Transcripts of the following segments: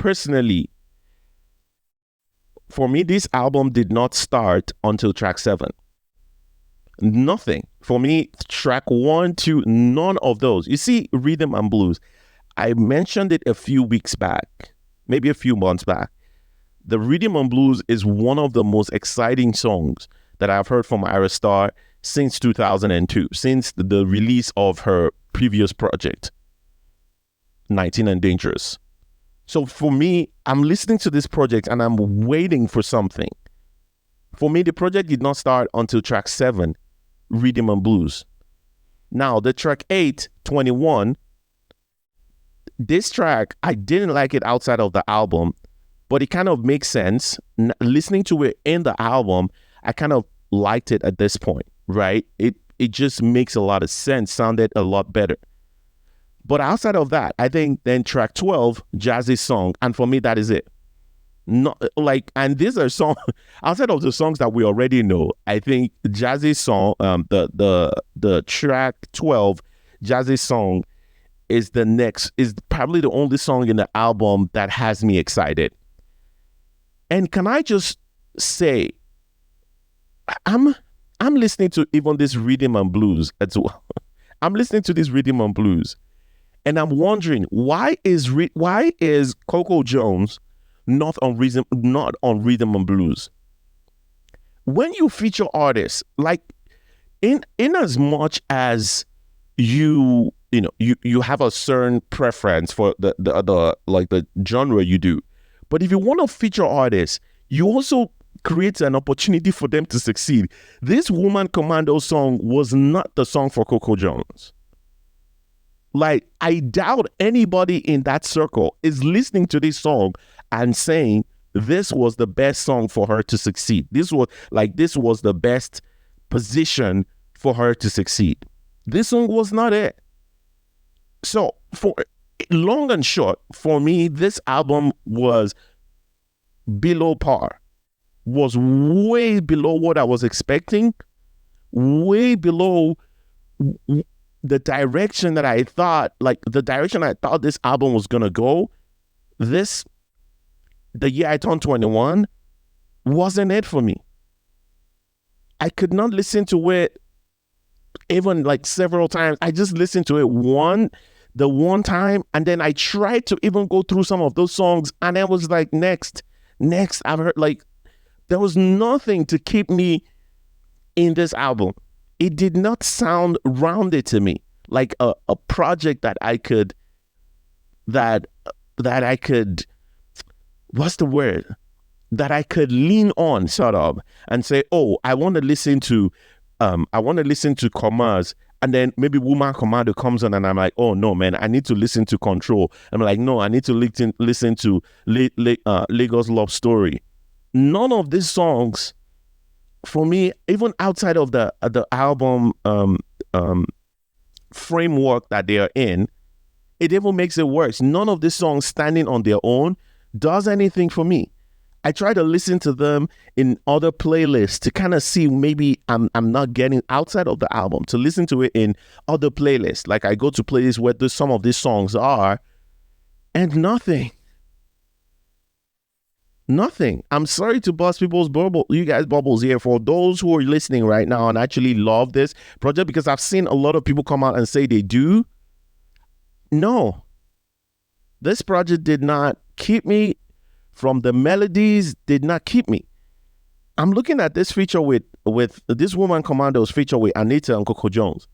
personally, for me, this album did not start until track 7. Nothing. For me, track 1, 2, none of those. You see, Rhythm and Blues, I mentioned it a few weeks back, maybe a few months back. The Rhythm and Blues is one of the most exciting songs that I've heard from Ayra Starr since 2002, since the release of her previous project, 19 and Dangerous. So for me, I'm listening to this project and I'm waiting for something. For me, the project did not start until track 7, Rhythm and Blues. Now, the track 8, 21, this track, I didn't like it outside of the album, but it kind of makes sense. Listening to it in the album, I kind of liked it at this point, right? It just makes a lot of sense, sounded a lot better. But outside of that, I think then track 12, Jazzy's Song, and for me, that is it. Not like, and these are songs outside of the songs that we already know. I think Jazzy's Song, the track 12, Jazzy's Song, is probably the only song in the album that has me excited. And can I just say, I'm listening to even this Rhythm and Blues as well. I'm listening to this Rhythm and Blues, and I'm wondering why is Coco Jones not on Rhythm and Blues? When you feature artists, like in as much as you have a certain preference for the genre you do, but if you want to feature artists, you also create an opportunity for them to succeed. This Woman Commando song was not the song for Coco Jones. Like, I doubt anybody in that circle is listening to this song and saying this was the best song for her to succeed. This was the best position for her to succeed. This song was not it. So, for long and short, for me, this album was below par. Was way below what I was expecting, way below the direction that I thought, this album was gonna go. The year I turned 21 wasn't it for me. I could not listen to it even like several times. I just listened to it the one time, and then I tried to even go through some of those songs, and I was like, next. I've heard, like, there was nothing to keep me in this album. It did not sound rounded to me, like a project that I could, what's the word? That I could lean on, sort of, and say, oh, I want to listen to Commas, and then maybe Woman Commando comes on, and I'm like, oh no, man, I need to listen to Control. I'm like, no, I need to listen to Lagos Love Story. None of these songs, for me, even outside of the album framework that they are in, it even makes it worse. None of these songs standing on their own does anything for me. I try to listen to them in other playlists to kind of see maybe I'm not getting outside of the album, to listen to it in other playlists. Like, I go to playlists where some of these songs are, and nothing. I'm sorry to bust you guys' bubbles here. For those who are listening right now and actually love this project, because I've seen a lot of people come out and say they do. No, this project did not keep me from the melodies, did not keep me. I'm looking at this feature with this Woman Commando's feature with Anita and Coco Jones.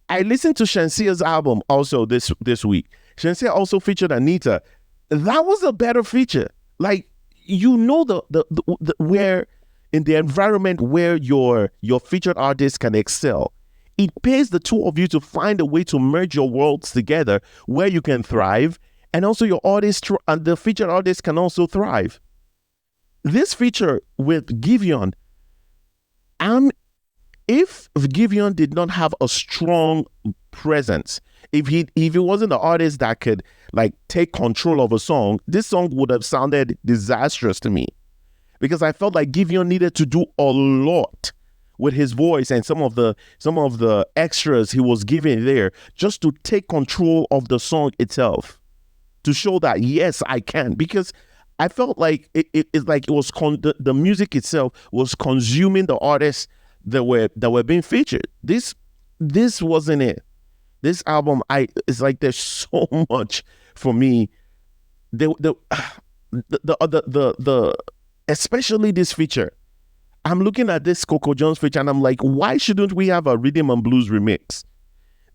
I listened to Shensea's album also this week. Shensia also featured Anita. That was a better feature. Like, the where in the environment where your featured artist can excel, it pays the two of you to find a way to merge your worlds together where you can thrive, and also your artist and the featured artist can also thrive. This feature with Giveon, if Giveon did not have a strong presence, if he wasn't the artist that could like take control of a song, this song would have sounded disastrous to me, because I felt like Giveon needed to do a lot with his voice and some of the extras he was giving there just to take control of the song itself. to show that yes, I can, because I felt like it's like it was the music itself was consuming the artists that were being featured. This wasn't it. This album, it's like there's so much for me. The especially this feature. I'm looking at this Coco Jones feature and I'm like, why shouldn't we have a rhythm and blues remix?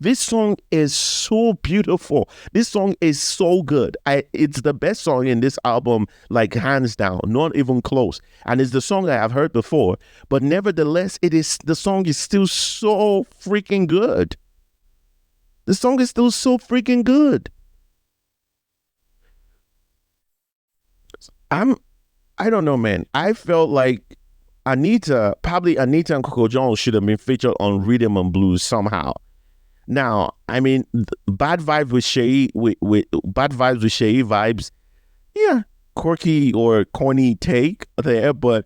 This song is so beautiful. This song is so good. It's the best song in this album, like hands down, not even close. And it's the song that I've heard before, but nevertheless, the song is still so freaking good. The song is still so freaking good. I don't know, man. I felt like Anita and Coco Jones should have been featured on Rhythm and Blues somehow. Now, I mean, Bad Vibes with Shay, with Bad Vibes with Shay vibes, yeah, quirky or corny take there, but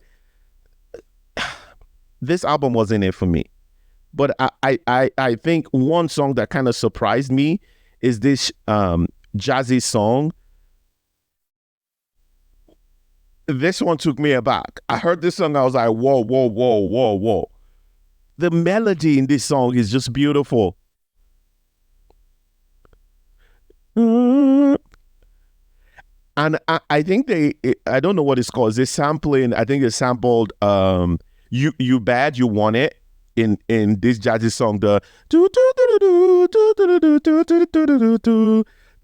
this album wasn't it for me. But I think one song that kind of surprised me is this jazzy song. This one took me aback. I heard this song, I was like, whoa, whoa, whoa, whoa, whoa. The melody in this song is just beautiful. And I think I don't know what it's called. They sampling, I think they sampled You Bad, You Want It in this jazzy song, the do do do do do do do do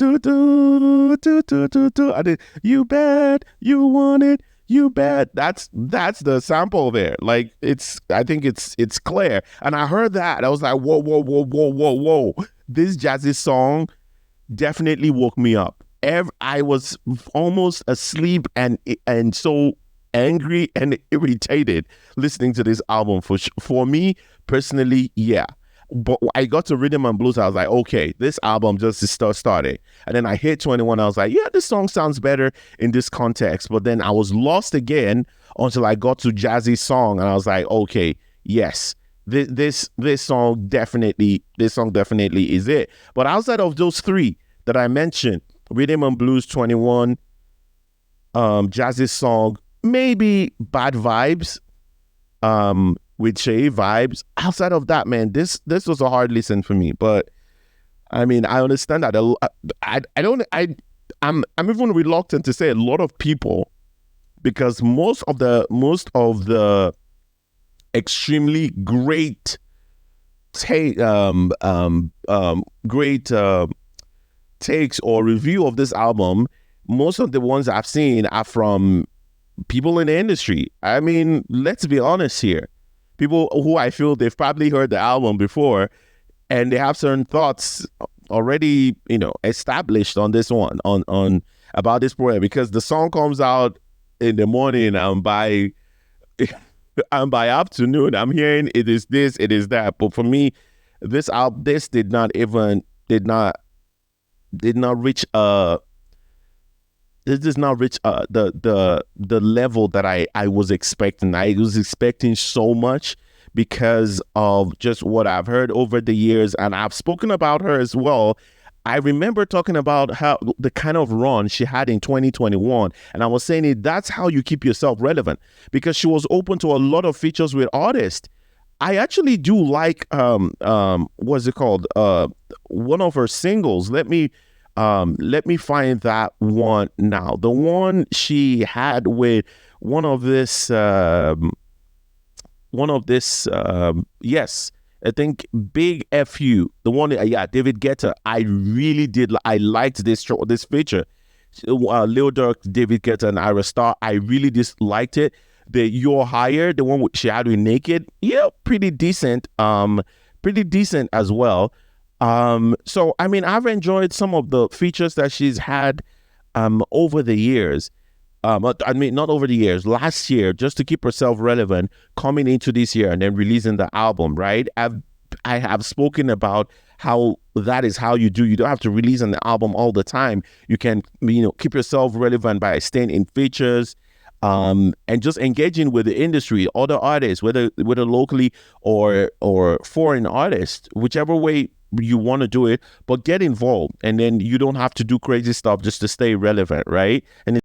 do do do do, and then You Bad, You Want It, You Bad. That's the sample there. Like I think it's clear. And I heard that. I was like, whoa, whoa, whoa, whoa, whoa, whoa. This jazzy song definitely woke me up. I was almost asleep and so angry and irritated listening to this album. For me personally, yeah. But I got to Rhythm and Blues, I was like, okay, this album just started. And then I hit 21, I was like, yeah, this song sounds better in this context. But then I was lost again until I got to Jazzy Song, and I was like, okay, yes, this song definitely is it. But outside of those three that I mentioned, Rhythm and Blues 21, Jazzy Song, maybe Bad Vibes, with Shay vibes. Outside of that, man, this was a hard listen for me. But I mean, I understand that. I'm even reluctant to say a lot of people, because most of the extremely great takes or review of this album, most of the ones I've seen are from people in the industry. I mean, let's be honest here. People who I feel they've probably heard the album before and they have certain thoughts already, established on this one, on about this project, because the song comes out in the morning and by afternoon I'm hearing it is this, it is that. But for me, this did not reach the level that I was expecting. I was expecting so much because of just what I've heard over the years, and I've spoken about her as well. I remember talking about how the kind of run she had in 2021, and I was saying that's how you keep yourself relevant, because she was open to a lot of features with artists. I actually do like what's it called? One of her singles. Let me find that one now. The one she had with one of this, yes, I think Big FU. The one, David Guetta. I really did. I liked this feature. Lil Durk, David Guetta, and Ayra Starr. I really disliked it. The You're Higher, the one she had with Naked. Yeah, pretty decent. Pretty decent as well. So I mean, I've enjoyed some of the features that she's had over the years. I mean, not over the years, last year, just to keep herself relevant coming into this year and then releasing the album, right? I have spoken about how that is how you do. You don't have to release an album all the time. You can, keep yourself relevant by staying in features, and just engaging with the industry, other artists, whether locally or foreign artists, whichever way you want to do it, but get involved, and then you don't have to do crazy stuff just to stay relevant, right? And